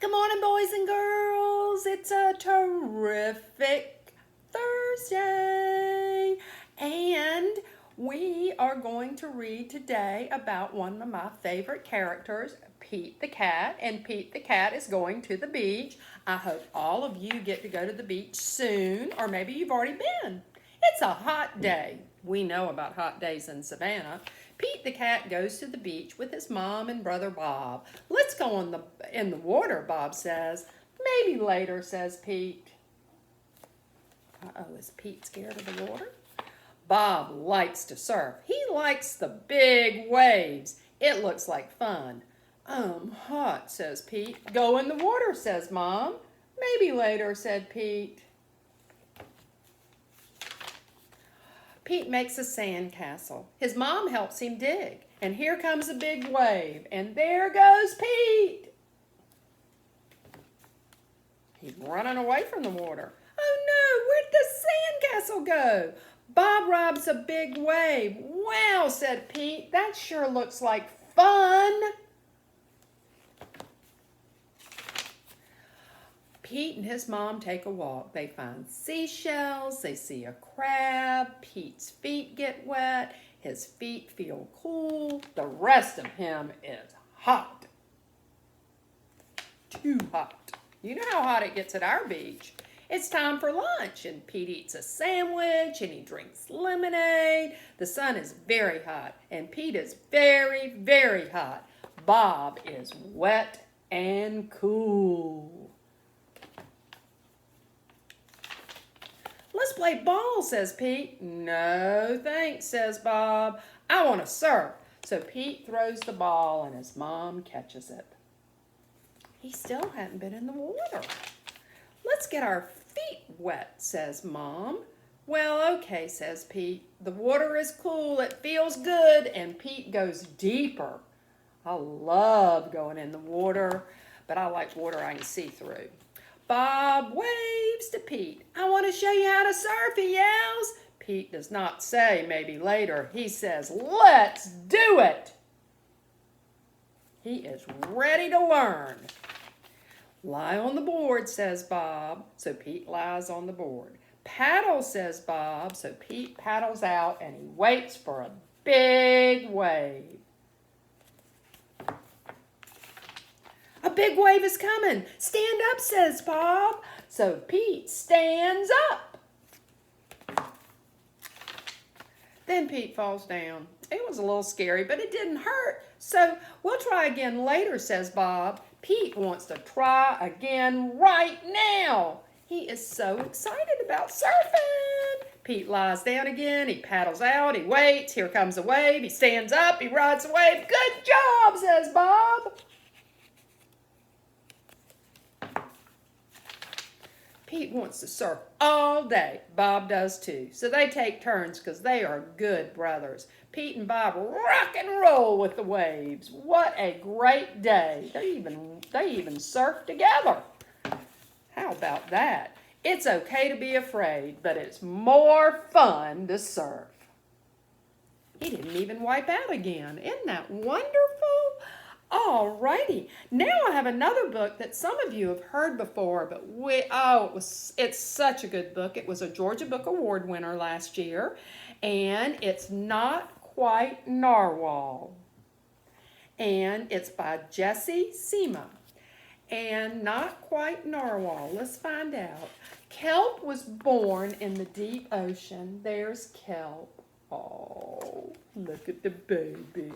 Good morning, boys and girls. It's a terrific Thursday. And we are going to read today about one of my favorite characters, Pete the Cat. And Pete the Cat is going to the beach. I hope all of you get to go to the beach soon, or maybe you've already been. It's a hot day. We know about hot days in Savannah. Pete the Cat goes to the beach with his mom and brother Bob. Let's go in the water, Bob says. Maybe later, says Pete. Uh-oh, is Pete scared of the water? Bob likes to surf. He likes the big waves. It looks like fun. Hot, says Pete. Go in the water, says Mom. Maybe later, said Pete. Pete makes a sand castle. His mom helps him dig. And here comes a big wave. And there goes Pete. He's running away from the water. Oh no, where'd the sand castle go? Bob robs a big wave. Wow, said Pete. That sure looks like fun. Pete and his mom take a walk. They find seashells, they see a crab, Pete's feet get wet, his feet feel cool, the rest of him is hot. Too hot. You know how hot it gets at our beach. It's time for lunch, and Pete eats a sandwich, and he drinks lemonade. The sun is very hot, and Pete is very, very hot. Bob is wet and cool. Let's play ball, says Pete. No, thanks, says Bob. I want to surf. So Pete throws the ball and his mom catches it. He still hadn't been in the water. Let's get our feet wet, says Mom. Well, okay, says Pete. The water is cool, it feels good, and Pete goes deeper. I love going in the water, but I like water I can see through. Bob waves to Pete. I want to show you how to surf, he yells. Pete does not say maybe later. He says, let's do it. He is ready to learn. Lie on the board, says Bob. So Pete lies on the board. Paddle, says Bob. So Pete paddles out and he waits for a big wave. A big wave is coming. Stand up, says Bob. So Pete stands up. Then Pete falls down. It was a little scary, but it didn't hurt. So we'll try again later, says Bob. Pete wants to try again right now. He is so excited about surfing. Pete lies down again. He paddles out. He waits. Here comes a wave. He stands up. He rides the wave. Good job, says Bob. Pete wants to surf all day. Bob does too. So they take turns because they are good brothers. Pete and Bob rock and roll with the waves. What a great day. They even surf together. How about that? It's okay to be afraid, but it's more fun to surf. He didn't even wipe out again. Isn't that wonderful? Alrighty, now I have another book that some of you have heard before, but it's such a good book. It was a Georgia Book Award winner last year, and it's Not Quite Narwhal, and it's by Jessie Sima. And Not Quite Narwhal, let's find out. Kelp was born in the deep ocean. There's Kelp. Oh, look at the baby.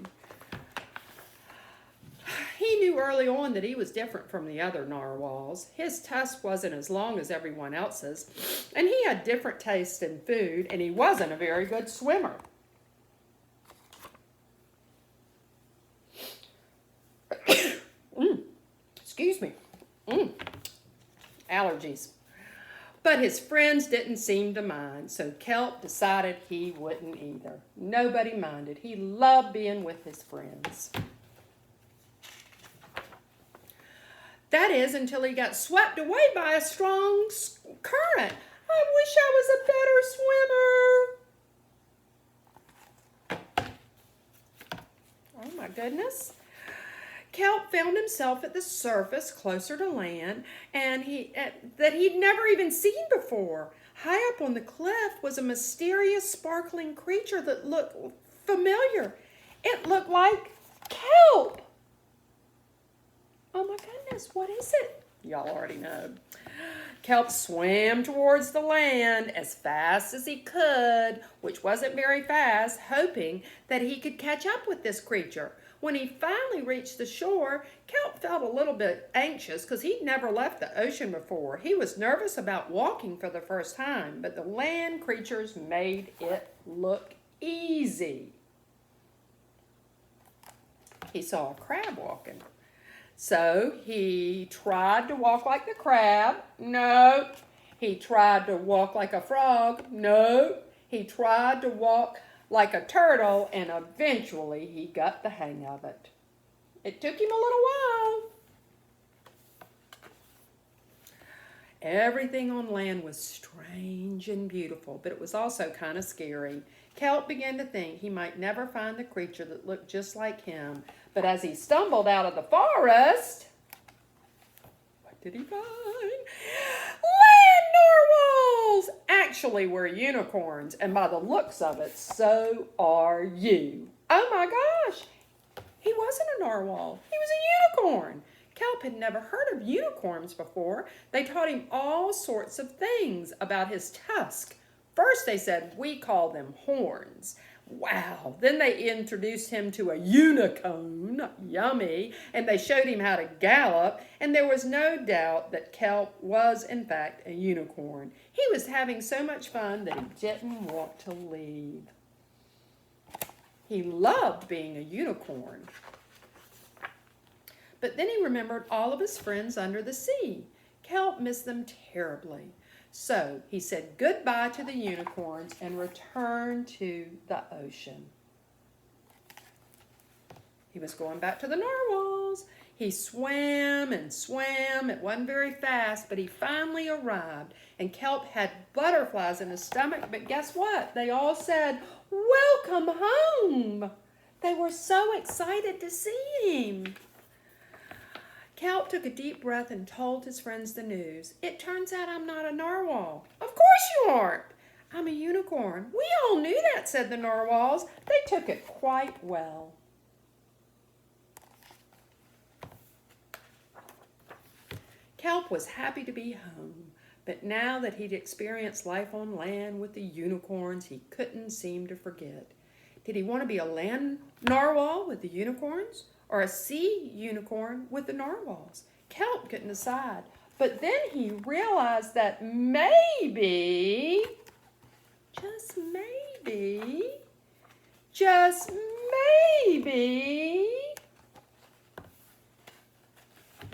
He knew early on that he was different from the other narwhals. His tusk wasn't as long as everyone else's, and he had different tastes in food, and he wasn't a very good swimmer. Excuse me. Allergies. But his friends didn't seem to mind, so Kelp decided he wouldn't either. Nobody minded. He loved being with his friends. That is, until he got swept away by a strong current. I wish I was a better swimmer. Oh my goodness. Kelp found himself at the surface closer to land and that he'd never even seen before. High up on the cliff was a mysterious sparkling creature that looked familiar. It looked like Kelp. Oh my goodness, what is it? Y'all already know. Kelp swam towards the land as fast as he could, which wasn't very fast, hoping that he could catch up with this creature. When he finally reached the shore, Kelp felt a little bit anxious because he'd never left the ocean before. He was nervous about walking for the first time, but the land creatures made it look easy. He saw a crab walking. So he tried to walk like the crab. No. He tried to walk like a frog. No. He tried to walk like a turtle, and eventually he got the hang of it. It took him a little while. Everything on land was strange and beautiful, but it was also kind of scary. Kelp began to think he might never find the creature that looked just like him. But as he stumbled out of the forest, what did he find? Land narwhals! Actually, we're unicorns, and by the looks of it, so are you. Oh my gosh! He wasn't a narwhal. He was a unicorn. Kelp had never heard of unicorns before. They taught him all sorts of things about his tusk. First they said, we call them horns. Wow. Then they introduced him to a unicone, yummy, and they showed him how to gallop, and there was no doubt that Kelp was, in fact, a unicorn. He was having so much fun that he didn't want to leave. He loved being a unicorn. But then he remembered all of his friends under the sea. Kelp missed them terribly. So he said goodbye to the unicorns and returned to the ocean. He was going back to the narwhals. He swam and swam. It wasn't very fast, but he finally arrived. And Kelp had butterflies in his stomach, but guess what? They all said, "Welcome home." They were so excited to see him. Kelp took a deep breath and told his friends the news. It turns out I'm not a narwhal. Of course you aren't. I'm a unicorn. We all knew that, said the narwhals. They took it quite well. Kelp was happy to be home, but now that he'd experienced life on land with the unicorns, he couldn't seem to forget. Did he want to be a land narwhal with the unicorns? Or a sea unicorn with the narwhals? Kelp couldn't decide. But then he realized that maybe, just maybe,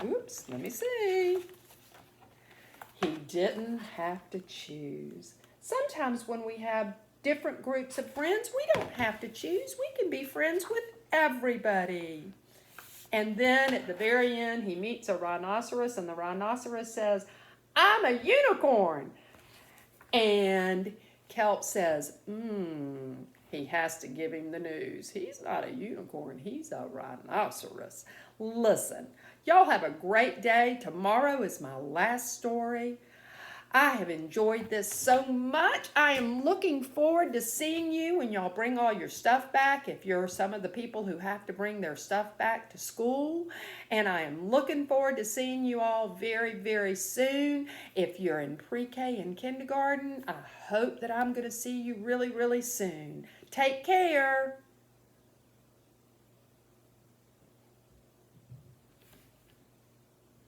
oops, let me see. He didn't have to choose. Sometimes when we have different groups of friends, we don't have to choose. We can be friends with everybody. And then at the very end, he meets a rhinoceros, and the rhinoceros says, I'm a unicorn. And Kelp says, he has to give him the news. He's not a unicorn, he's a rhinoceros. Listen, y'all have a great day. Tomorrow is my last story. I have enjoyed this so much. I am looking forward to seeing you when y'all bring all your stuff back, if you're some of the people who have to bring their stuff back to school. And I am looking forward to seeing you all very, very soon. If you're in pre-K and kindergarten, I hope that I'm going to see you really, really soon. Take care.